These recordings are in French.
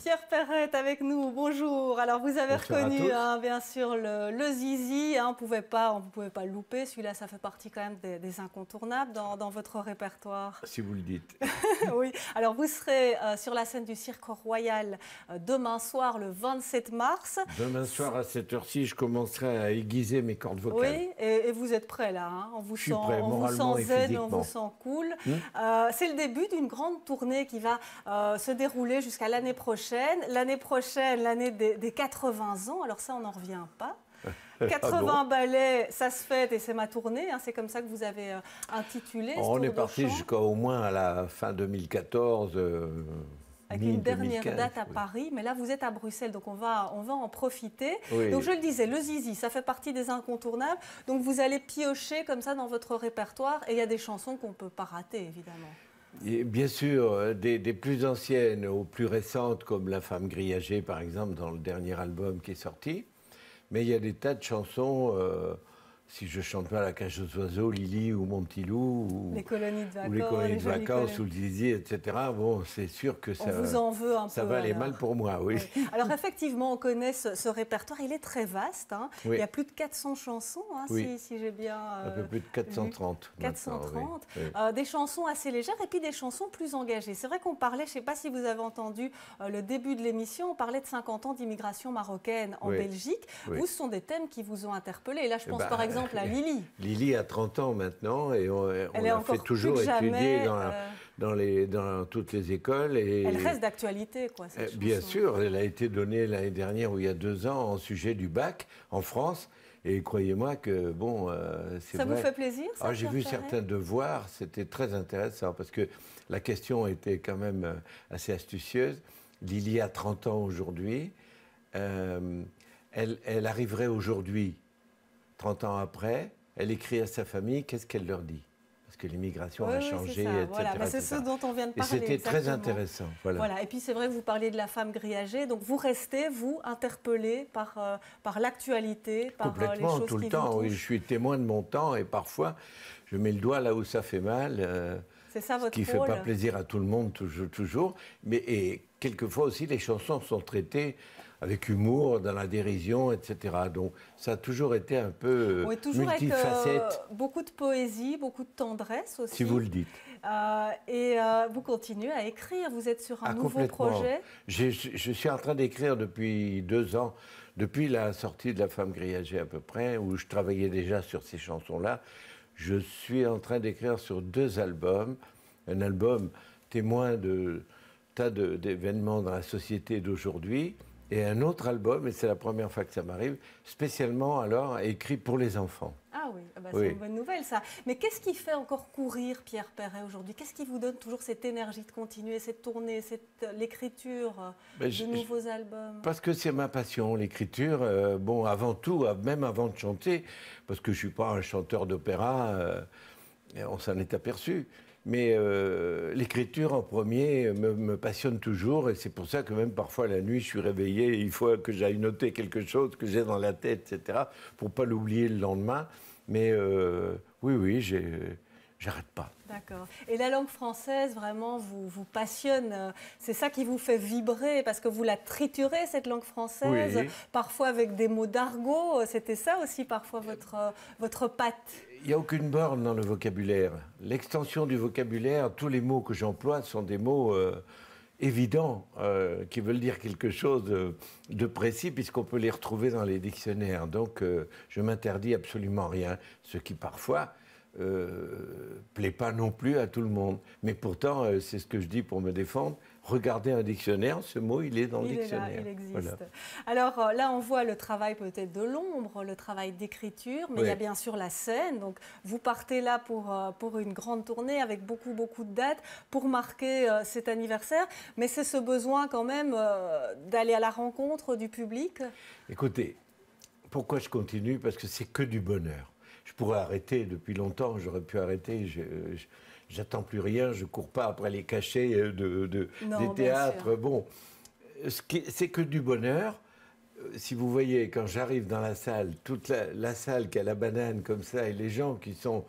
Pierre Perret est avec nous, bonjour. Alors vous avez reconnu bien sûr le Zizi, on ne pouvait pas le louper, celui-là ça fait partie quand même des incontournables dans votre répertoire. Si vous le dites. Oui, alors vous serez sur la scène du Cirque Royal demain soir le 27 mars. Demain soir à cette heure-ci, je commencerai à aiguiser mes cordes vocales. Oui, et vous êtes prêt là, hein, on vous je suis sent, prêt, on moralement vous sent et zen, physiquement. on vous sent cool. C'est le début d'une grande tournée qui va se dérouler jusqu'à l'année prochaine. L'année prochaine, l'année des 80 ans, alors ça on n'en revient pas. 80 ballets, ça se fête et c'est ma tournée, hein, c'est comme ça que vous avez intitulé ce On tour est de parti chant. jusqu'au moins à la fin 2014. Avec une dernière 2015, date à Paris, mais là vous êtes à Bruxelles, donc on va en profiter. Oui. Donc je le disais, le Zizi, ça fait partie des incontournables, donc vous allez piocher comme ça dans votre répertoire, et il y a des chansons qu'on ne peut pas rater, évidemment. Et bien sûr, des plus anciennes aux plus récentes, comme La Femme grillagée, par exemple, dans le dernier album qui est sorti. Mais il y a des tas de chansons, si je chante pas La Cage aux oiseaux, Lily ou Mon petit loup, ou Les colonies de vacances, ou les colonies de vacances, ou le Zizi, etc. Bon, c'est sûr que on vous en veut un peu. Ça va aller mal pour moi, oui. Alors effectivement, on connaît ce répertoire, il est très vaste. Hein. Oui. Il y a plus de 400 chansons, hein, Oui. si j'ai bien... un peu plus de 430. 430. Oui. Des chansons assez légères et puis des chansons plus engagées. C'est vrai qu'on parlait, je ne sais pas si vous avez entendu le début de l'émission, on parlait de 50 ans d'immigration marocaine en Belgique. Oui. Vous, ce sont des thèmes qui vous ont interpellé. Et là, je pense par exemple à Lily. Lily a 30 ans maintenant et on l'a fait toujours jamais, étudier dans toutes les écoles. Et elle reste d'actualité, quoi, cette chanson. Bien sûr, elle a été donnée l'année dernière ou il y a 2 ans en sujet du bac en France. Et croyez-moi que, bon, c'est vrai. Ça vous fait plaisir, ça? J'ai vu certains devoirs, c'était très intéressant parce que la question était quand même assez astucieuse. Lily a 30 ans aujourd'hui. Elle arriverait aujourd'hui, 30 ans après, elle écrit à sa famille, qu'est-ce qu'elle leur dit? Parce que l'immigration a changé, ça, etc. Voilà. C'est ce dont on vient de parler. Et c'était très intéressant. Voilà. Et puis c'est vrai que vous parliez de La Femme grillagée, donc vous restez, vous, interpellé par l'actualité, par les choses qui vous touchent. Complètement, tout le temps, oui. Je suis témoin de mon temps et parfois, je mets le doigt là où ça fait mal. C'est ça votre rôle. Ce qui ne fait pas plaisir à tout le monde, toujours. Et quelquefois aussi, les chansons sont traitées avec humour, dans la dérision, etc. Donc, ça a toujours été un peu multifacette. Avec beaucoup de poésie, beaucoup de tendresse aussi. Si vous le dites. Vous continuez à écrire, vous êtes sur un nouveau projet. Je suis en train d'écrire depuis 2 ans, depuis la sortie de La Femme grillagée à peu près, où je travaillais déjà sur ces chansons-là. Je suis en train d'écrire sur 2 albums. Un album témoin de tas d'événements dans la société d'aujourd'hui, et un autre album, et c'est la première fois que ça m'arrive, spécialement alors écrit pour les enfants. Ah oui, c'est une bonne nouvelle ça. Mais qu'est-ce qui fait encore courir Pierre Perret aujourd'hui? Qu'est-ce qui vous donne toujours cette énergie de continuer, cette tournée, l'écriture de nouveaux albums? Parce que c'est ma passion, l'écriture. Bon, avant tout, même avant de chanter, parce que je ne suis pas un chanteur d'opéra, on s'en est aperçu. Mais l'écriture en premier me passionne toujours et c'est pour ça que même parfois la nuit je suis réveillé, il faut que j'aille noter quelque chose que j'ai dans la tête, etc. pour ne pas l'oublier le lendemain. Mais oui, j'arrête pas. D'accord. Et la langue française, vraiment, vous passionne. C'est ça qui vous fait vibrer parce que vous la triturez, cette langue française, parfois avec des mots d'argot. C'était ça aussi parfois votre patte. Il n'y a aucune borne dans le vocabulaire. L'extension du vocabulaire, tous les mots que j'emploie sont des mots évidents, qui veulent dire quelque chose de précis, puisqu'on peut les retrouver dans les dictionnaires. Donc, je m'interdis absolument rien, ce qui parfois plaît pas non plus à tout le monde. Mais pourtant, c'est ce que je dis pour me défendre. Regardez un dictionnaire, ce mot, il est dans le dictionnaire. Il existe. Voilà. Alors là, on voit le travail peut-être de l'ombre, le travail d'écriture, mais il y a bien sûr la scène. Donc, vous partez là pour une grande tournée avec beaucoup de dates pour marquer cet anniversaire. Mais c'est ce besoin quand même d'aller à la rencontre du public. Écoutez, pourquoi je continue? Parce que c'est que du bonheur. Je pourrais arrêter depuis longtemps, j'aurais pu arrêter. J'attends plus rien, je cours pas après les cachets des théâtres. Bon, c'est que du bonheur. Si vous voyez, quand j'arrive dans la salle, toute la salle qui a la banane comme ça, et les gens qui sont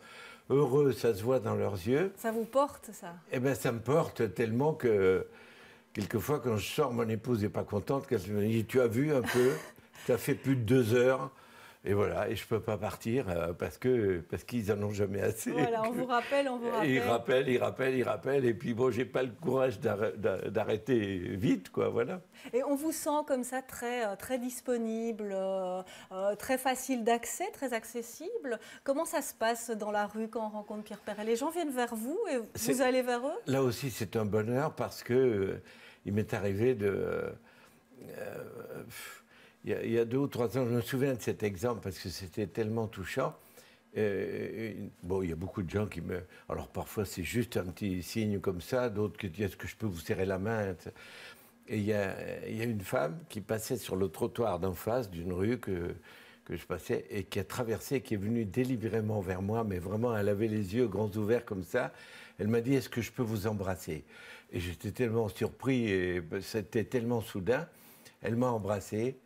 heureux, ça se voit dans leurs yeux. Ça vous porte, ça? Eh bien, ça me porte tellement que quelquefois, quand je sors, mon épouse n'est pas contente, qu'elle me dit, tu as vu un peu, tu as fait plus de 2 heures. Et voilà, et je ne peux pas partir parce qu'ils n'en ont jamais assez. Voilà, on vous rappelle, on vous rappelle. Ils rappellent, et puis bon, j'ai pas le courage d'arrêter vite, quoi, voilà. Et on vous sent comme ça très disponible, très facile d'accès, très accessible. Comment ça se passe dans la rue quand on rencontre Pierre Perret? Les gens viennent vers vous et vous allez vers eux? Là aussi, c'est un bonheur parce que il m'est arrivé de... il y a 2 ou 3 ans, je me souviens de cet exemple parce que c'était tellement touchant. Bon, il y a beaucoup de gens qui me... Alors parfois c'est juste un petit signe comme ça, d'autres qui disent est-ce que je peux vous serrer la main? Et il y a une femme qui passait sur le trottoir d'en face d'une rue que je passais et qui a traversé, qui est venue délibérément vers moi, mais vraiment elle avait les yeux grands ouverts comme ça. Elle m'a dit est-ce que je peux vous embrasser? Et j'étais tellement surpris et c'était tellement soudain. Elle m'a embrassé.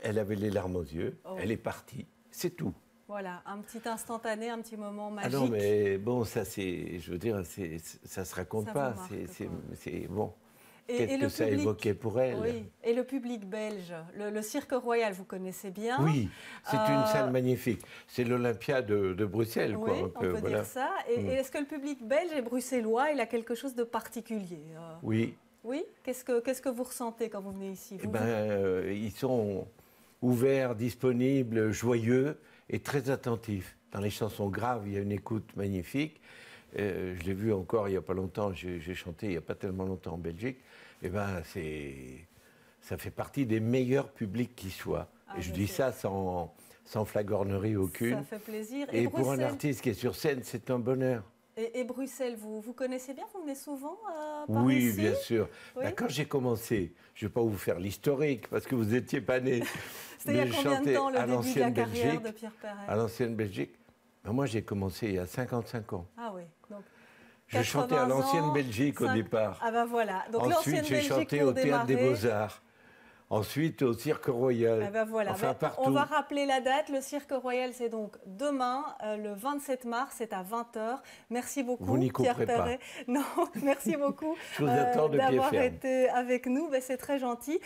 Elle avait les larmes aux yeux, elle est partie, c'est tout. Voilà, un petit instantané, un petit moment magique. Ah non, mais bon, ça c'est, je veux dire, ça se raconte pas, c'est bon. Qu'est-ce que ça évoquait pour elle? Oui. Et le public belge, le Cirque Royal, vous connaissez bien? Oui, c'est une salle magnifique. C'est l'Olympia de Bruxelles, oui, quoi. on peut voilà. dire ça. Et est-ce que le public belge et bruxellois, il a quelque chose de particulier? Oui. Oui. Qu'est-ce que vous ressentez quand vous venez ici? Ils sont ouverts, disponibles, joyeux et très attentifs. Dans les chansons graves, il y a une écoute magnifique. Je l'ai vu encore il n'y a pas longtemps, j'ai chanté il n'y a pas tellement longtemps en Belgique. Ça fait partie des meilleurs publics qui soient. Et je dis ça sans flagornerie aucune. Ça fait plaisir. Et pour un artiste qui est sur scène, c'est un bonheur. Et Bruxelles, vous connaissez bien? Vous venez souvent par Oui, ici? bien sûr. Oui. Quand j'ai commencé, je ne vais pas vous faire l'historique parce que vous n'étiez pas né. C'était il y a combien de temps le début de la carrière de Pierre Perret? À l'ancienne Belgique. Moi, j'ai commencé il y a 55 ans. Ah oui. Donc, je chantais à l'ancienne Belgique au départ. Ah ben voilà. Donc, ensuite, j'ai chanté au Théâtre des Beaux-Arts. Ensuite, au Cirque Royal. Eh ben voilà. Enfin, partout. On va rappeler la date. Le Cirque Royal, c'est donc demain, le 27 mars, c'est à 20h. Merci beaucoup, vous n'y Pierre Perret. Non, merci beaucoup Je vous attends de pied d'avoir ferme. été avec nous. Ben, c'est très gentil.